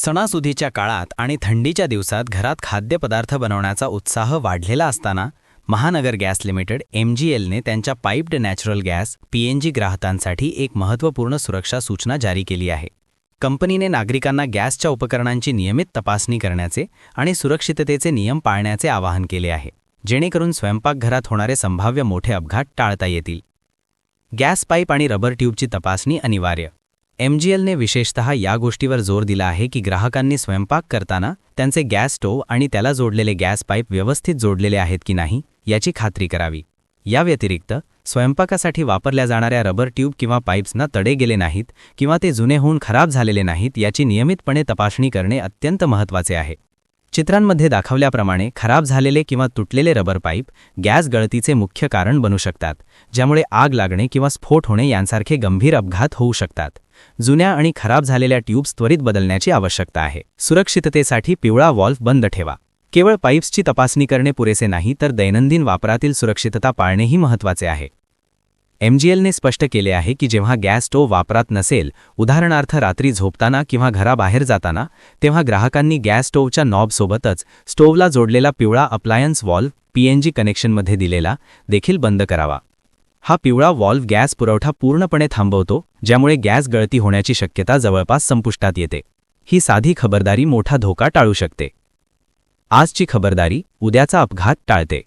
सणासुदीच्या काळात आणि थंडीच्या दिवसात घरात खाद्यपदार्थ बनवण्याचा उत्साह वाढलेला असताना महानगर गॅस लिमिटेड MGLने त्यांच्या पाइप्ड नॅचरल गॅस PNG ग्राहकांसाठी एक महत्त्वपूर्ण सुरक्षा सूचना जारी केली आहे। कंपनीने नागरिकांना गॅसच्या उपकरणांची नियमित तपासणी करण्याचे आणि सुरक्षिततेचे नियम पाळण्याचे आवाहन केले आहे, जेणेकरून स्वयंपाकघरात होणारे संभाव्य मोठे अपघात टाळता येतील। गॅस पाईप आणि रबर ट्यूबची तपासणी अनिवार्य। MGLने विशेषतः या गोष्टीवर जोर दिला आहे की ग्राहकांनी स्वयंपाक करताना त्यांचे गॅस स्टोव्ह आणि त्याला जोडलेले गॅस पाईप व्यवस्थित जोडलेले आहेत की नाही याची खात्री करावी। या व्यतिरिक्त स्वयंपाकासाठी वापरल्या जाणाऱ्या रबर ट्यूब किंवा पाईप्सना तडे गेले नाहीत किंवा ते जुने होऊन खराब झालेले नाहीत याची नियमितपणे तपासणी करणे अत्यंत महत्त्वाचे आहे। चित्रांमध्ये दाखवल्याप्रमाणे खराब झालेले किंवा तुटलेले रबर पाईप गॅस गळतीचे मुख्य कारण बनू शकतात, ज्यामुळे आग लागणे किंवा स्फोट होणे यांसारखे गंभीर अपघात होऊ शकतात। जुन्या आणि खराब झालेल्या ट्यूब्स त्वरित बदलण्याची आवश्यकता आहे। सुरक्षिततेसाठी पिवळा व्हॉल्व्ह बंद ठेवा। केवळ पाईप्सची तपासणी करणे पुरेसे नाही, तर दैनंदिन वापरातील सुरक्षितता पाळणेही महत्त्वाचे आहे। MGLने स्पष्ट केले आहे की जेव्हा गॅस स्टोव्ह वापरात नसेल, उदाहरणार्थ रात्री झोपताना किंवा घराबाहेर जाताना, तेव्हा ग्राहकांनी गॅस स्टोव्हच्या नॉबसोबतच स्टोव्हला जोडलेला पिवळा अप्लायन्स व्हॉल्व्ह PNG कनेक्शनमध्ये दिलेला देखील बंद करावा। हा पिवळा व्हॉल्व्ह गॅस पुरवठा पूर्णपणे थांबवतो, ज्यामुळे गॅस गळती होण्याची शक्यता जवळपास संपुष्टात येते। ही साधी खबरदारी मोठा धोका टाळू शकते। आजची खबरदारी उद्याचा अपघात टाळते।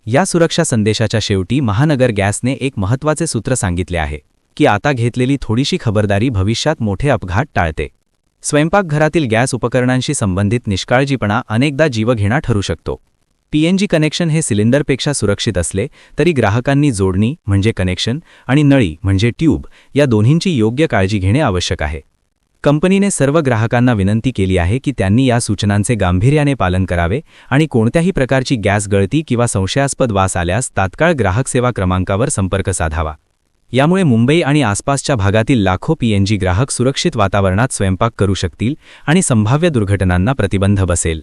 या सुरक्षा संदेशाच्या शेवटी महानगर गॅसने एक महत्त्वाचे सूत्र सांगितले आहे की आता घेतलेली थोडीशी खबरदारी भविष्यात मोठे अपघात टाळते। स्वयंपाकघरातील गॅस उपकरणांशी संबंधित निष्काळजीपणा अनेकदा जीवघेणा ठरू शकतो। PNG कनेक्शन हे सिलिंडरपेक्षा सुरक्षित असले तरी ग्राहकांनी जोडणी म्हणजे कनेक्शन आणि नळी म्हणजे ट्यूब या दोन्हींची योग्य काळजी घेणे आवश्यक आहे। कंपनीने सर्व ग्राहकांना विनंती केली आहे की त्यांनी या सूचनांचे गांभीर्याने पालन करावे आणि कोणत्याही प्रकारची गॅस गळती किंवा संशयास्पद वास आल्यास तात्काळ ग्राहक सेवा क्रमांकावर संपर्क साधावा। यामुळे मुंबई आणि आसपासच्या भागातील लाखो PNG ग्राहक सुरक्षित वातावरणात स्वयंपाक करू शकतील आणि संभाव्य दुर्घटनांना प्रतिबंध बसेल।